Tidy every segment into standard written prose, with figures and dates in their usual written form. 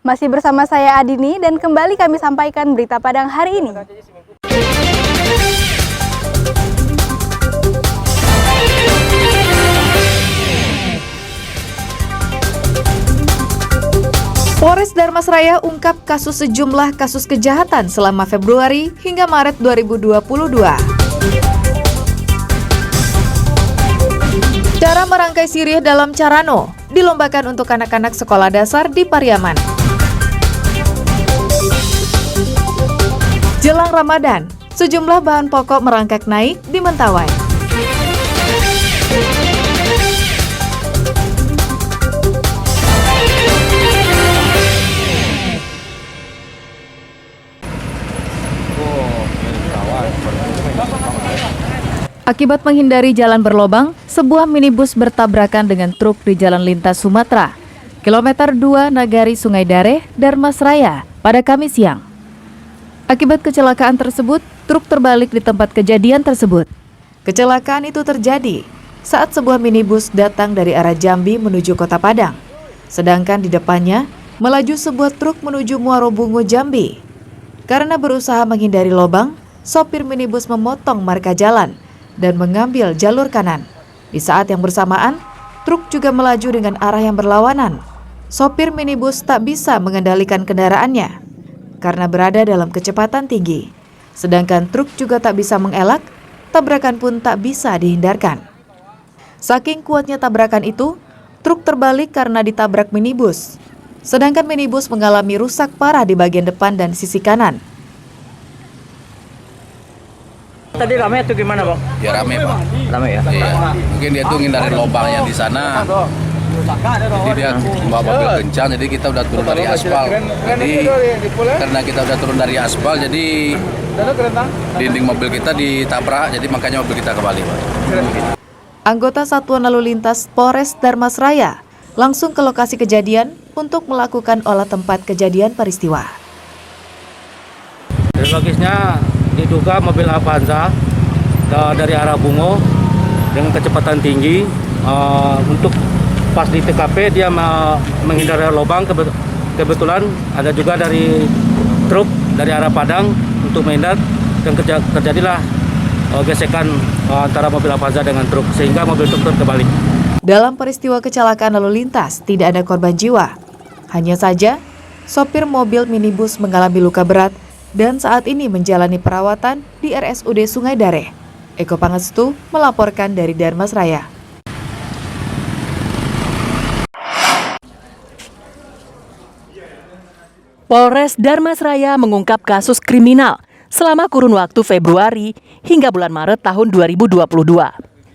Masih bersama saya Adini dan kembali kami sampaikan berita Padang hari ini. Polres Darmasraya ungkap sejumlah kasus kejahatan selama Februari hingga Maret 2022. Cara merangkai sirih dalam Carano dilombakan untuk anak-anak sekolah dasar di Pariaman. Jelang Ramadan, sejumlah bahan pokok merangkak naik di Mentawai. Akibat menghindari jalan berlobang, sebuah minibus bertabrakan dengan truk di Jalan Lintas Sumatera, kilometer 2 Nagari Sungai Dare, Darmasraya, pada Kamis siang. Akibat kecelakaan tersebut, truk terbalik di tempat kejadian tersebut. Kecelakaan itu terjadi saat sebuah minibus datang dari arah Jambi menuju Kota Padang. Sedangkan di depannya, melaju sebuah truk menuju Muaro Bungo, Jambi. Karena berusaha menghindari lobang, sopir minibus memotong marka jalan dan mengambil jalur kanan. Di saat yang bersamaan, truk juga melaju dengan arah yang berlawanan. Sopir minibus tak bisa mengendalikan kendaraannya karena berada dalam kecepatan tinggi. Sedangkan truk juga tak bisa mengelak, tabrakan pun tak bisa dihindarkan. Saking kuatnya tabrakan itu, truk terbalik karena ditabrak minibus. Sedangkan minibus mengalami rusak parah di bagian depan dan sisi kanan. Tadi ramai atau gimana, Bang? Ya ramai, Pak. Ramai ya? Iya. Mungkin dia tuh ngindarin lubang yang di sana. Jadi dia bawa mobil kencang, jadi kita udah turun dari aspal. Jadi karena kita udah turun dari aspal, jadi dinding mobil kita ditabrak, jadi makanya mobil kita kembali, Pak. Anggota Satuan Lalu Lintas Polres Darmasraya langsung ke lokasi kejadian untuk melakukan olah tempat kejadian peristiwa. Logisnya diduga mobil Avanza dari arah Bungo dengan kecepatan tinggi. Untuk pas di TKP dia menghindari lubang, kebetulan ada juga dari truk dari arah Padang untuk menghindar dan terjadilah gesekan antara mobil Avanza dengan truk sehingga mobil truk terbalik. Dalam peristiwa kecelakaan lalu lintas tidak ada korban jiwa. Hanya saja sopir mobil minibus mengalami luka berat dan saat ini menjalani perawatan di RSUD Sungai Dare. Eko Pangestu melaporkan dari Darmasraya. Polres Darmasraya mengungkap kasus kriminal selama kurun waktu Februari hingga bulan Maret tahun 2022.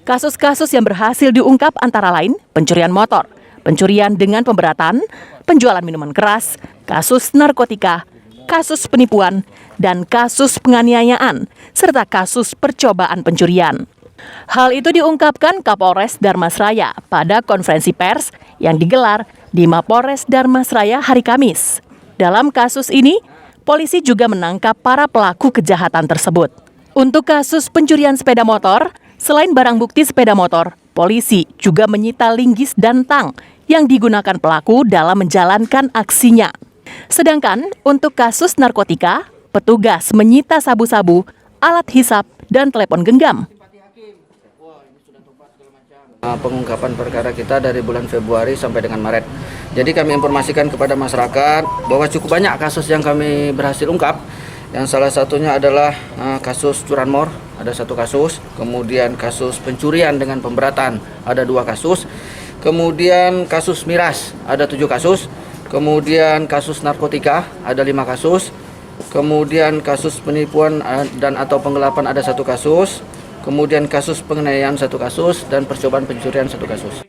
Kasus-kasus yang berhasil diungkap antara lain pencurian motor, pencurian dengan pemberatan, penjualan minuman keras, kasus narkotika, kasus penipuan, dan kasus penganiayaan, serta kasus percobaan pencurian. Hal itu diungkapkan Kapolres Darmasraya pada konferensi pers yang digelar di Mapolres Darmasraya hari Kamis. Dalam kasus ini, polisi juga menangkap para pelaku kejahatan tersebut. Untuk kasus pencurian sepeda motor, selain barang bukti sepeda motor, polisi juga menyita linggis dan tang yang digunakan pelaku dalam menjalankan aksinya. Sedangkan untuk kasus narkotika, petugas menyita sabu-sabu, alat hisap, dan telepon genggam. Pengungkapan perkara kita dari bulan Februari sampai dengan Maret. Jadi kami informasikan kepada masyarakat bahwa cukup banyak kasus yang kami berhasil ungkap. Yang salah satunya adalah kasus curanmor, ada 1 kasus. Kemudian kasus pencurian dengan pemberatan, ada 2 kasus. Kemudian kasus miras, ada 7 kasus. Kemudian kasus narkotika, ada 5 kasus. Kemudian kasus penipuan dan atau penggelapan ada 1 kasus. Kemudian kasus penganiayaan 1 kasus dan percobaan pencurian 1 kasus.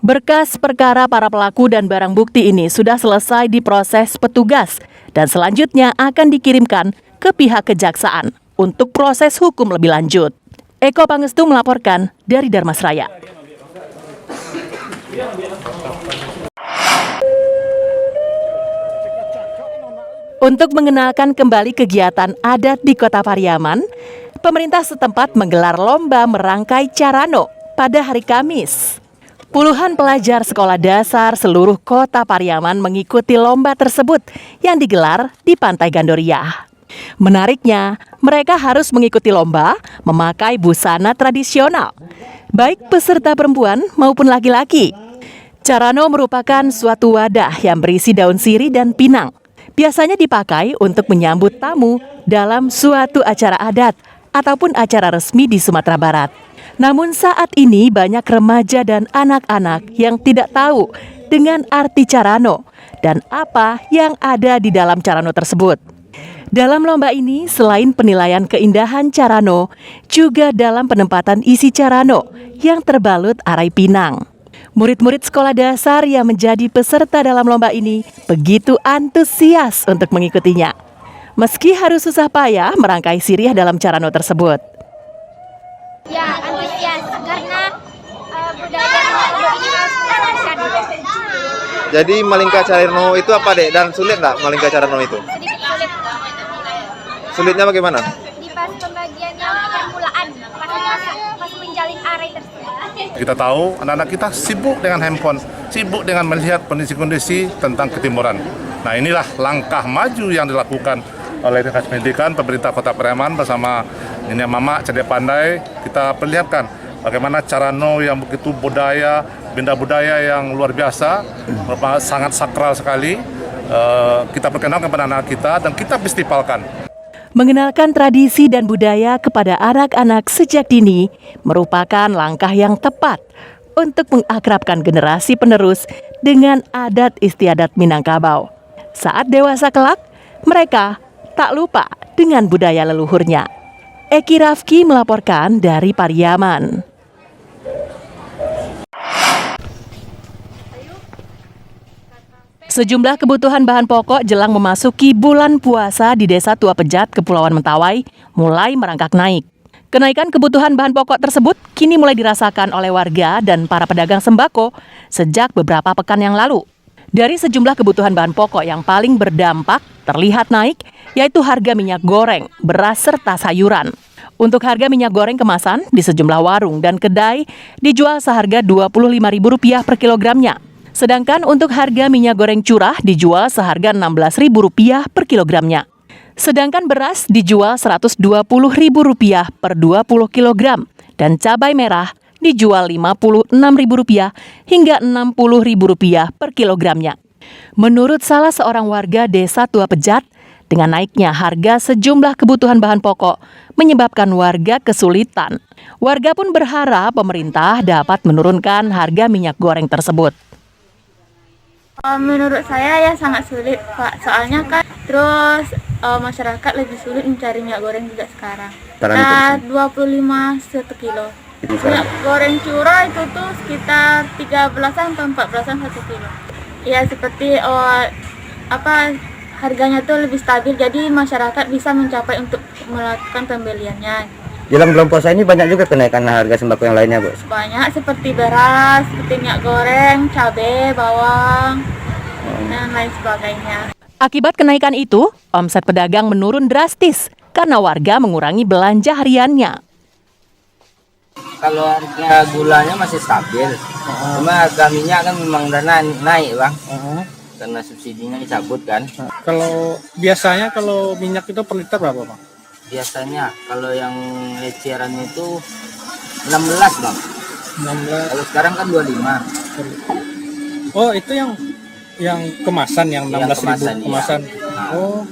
Berkas perkara para pelaku dan barang bukti ini sudah selesai diproses petugas dan selanjutnya akan dikirimkan ke pihak kejaksaan untuk proses hukum lebih lanjut. Eko Pangestu melaporkan dari Darmasraya. Untuk mengenalkan kembali kegiatan adat di Kota Pariaman, pemerintah setempat menggelar lomba merangkai Carano pada hari Kamis. Puluhan pelajar sekolah dasar seluruh kota Pariaman mengikuti lomba tersebut yang digelar di Pantai Gandoria. Menariknya, mereka harus mengikuti lomba memakai busana tradisional, baik peserta perempuan maupun laki-laki. Carano merupakan suatu wadah yang berisi daun sirih dan pinang. Biasanya dipakai untuk menyambut tamu dalam suatu acara adat ataupun acara resmi di Sumatera Barat. Namun saat ini banyak remaja dan anak-anak yang tidak tahu dengan arti carano dan apa yang ada di dalam carano tersebut. Dalam lomba ini, selain penilaian keindahan carano, juga dalam penempatan isi carano yang terbalut arai pinang. Murid-murid sekolah dasar yang menjadi peserta dalam lomba ini begitu antusias untuk mengikutinya. Meski harus susah payah merangkai sirih dalam carano tersebut. Ya, antusias karena budaya Lombok ini harus dilestarikan. Jadi Malingka Carano itu apa, Dek? Dan sulit nggak Malingka Carano itu? Sedikit sulit. Sulitnya bagaimana? Di pas pembagian yang permulaan, pas menjalin arai tersebut. Kita tahu anak-anak kita sibuk dengan handphone, sibuk dengan melihat kondisi-kondisi tentang ketimuran. Nah, inilah langkah maju yang dilakukan oleh Dinas Pendidikan, pemerintah Kota Pariaman bersama Nyonya Mama Cerdik Pandai. Kita perlihatkan bagaimana carano yang begitu budaya, benda budaya yang luar biasa, sangat sakral sekali. Kita perkenalkan kepada anak kita dan kita festivalkan. Mengenalkan tradisi dan budaya kepada anak-anak sejak dini merupakan langkah yang tepat untuk mengakrabkan generasi penerus dengan adat istiadat Minangkabau. Saat dewasa kelak, mereka tak lupa dengan budaya leluhurnya. Eki Rafki melaporkan dari Pariaman. Sejumlah kebutuhan bahan pokok jelang memasuki bulan puasa di Desa Tua Pejat, Kepulauan Mentawai, mulai merangkak naik. Kenaikan kebutuhan bahan pokok tersebut kini mulai dirasakan oleh warga dan para pedagang sembako sejak beberapa pekan yang lalu. Dari sejumlah kebutuhan bahan pokok yang paling berdampak terlihat naik, yaitu harga minyak goreng, beras, serta sayuran. Untuk harga minyak goreng kemasan di sejumlah warung dan kedai dijual seharga Rp25.000 per kilogramnya. Sedangkan untuk harga minyak goreng curah dijual seharga Rp16.000 per kilogramnya. Sedangkan beras dijual Rp120.000 per 20 kilogram dan cabai merah dijual Rp56.000 hingga Rp60.000 per kilogramnya. Menurut salah seorang warga Desa Tua Pejat, dengan naiknya harga sejumlah kebutuhan bahan pokok menyebabkan warga kesulitan. Warga pun berharap pemerintah dapat menurunkan harga minyak goreng tersebut. Menurut saya ya sangat sulit, Pak. Soalnya kan terus masyarakat lebih sulit mencari minyak goreng juga sekarang. Nah, 25 1 kilo. Minyak goreng curah itu tuh sekitar 13-an atau 14-an 1 kilo. Ya seperti harganya tuh lebih stabil, jadi masyarakat bisa mencapai untuk melakukan pembeliannya. Jelang bulan puasa ini banyak juga kenaikan harga sembako yang lainnya, Bu? Banyak, seperti beras, seperti minyak goreng, cabai, bawang, dan lain sebagainya. Akibat kenaikan itu, omset pedagang menurun drastis karena warga mengurangi belanja hariannya. Kalau harga gulanya masih stabil, cuma harga minyak kan memang udah naik, Bang. Karena subsidinya dicabut kan. Kalau biasanya kalau minyak itu per liter berapa, Bang? Biasanya kalau yang eceran itu 16, Bang. 16. Kalau sekarang kan 25. Oh, itu yang kemasan yang 16.000 kemasan. Ya. Oh.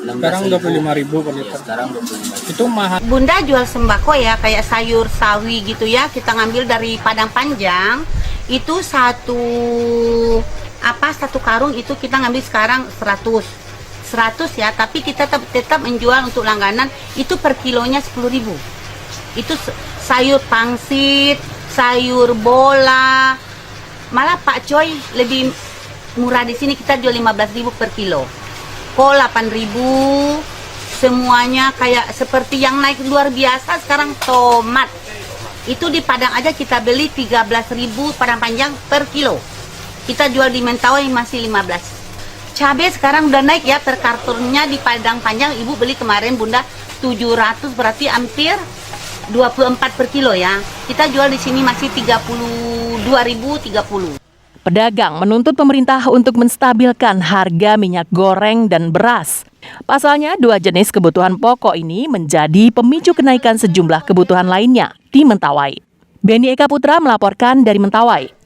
Sekarang 25.000 per liter. Sekarang 25. Itu mahal. Bunda jual sembako ya, kayak sayur sawi gitu ya. Kita ngambil dari Padang Panjang. Itu satu karung itu kita ngambil sekarang 100 ya, tapi kita tetap menjual untuk langganan itu per kilonya 10.000. Itu sayur pangsit, sayur bola, malah Pak Coy lebih murah di sini, kita jual 15.000 per kilo. Kol 8.000, semuanya kayak seperti yang naik luar biasa sekarang tomat. Itu di Padang aja kita beli 13.000 Padang Panjang per kilo. Kita jual di Mentawai masih 15. Cabai sekarang udah naik ya, per kartonnya di Padang Panjang ibu beli kemarin Bunda 700, berarti hampir 24 per kilo ya. Kita jual di sini masih 32.030. Pedagang menuntut pemerintah untuk menstabilkan harga minyak goreng dan beras. Pasalnya, dua jenis kebutuhan pokok ini menjadi pemicu kenaikan sejumlah kebutuhan lainnya di Mentawai. Beni Eka Putra melaporkan dari Mentawai.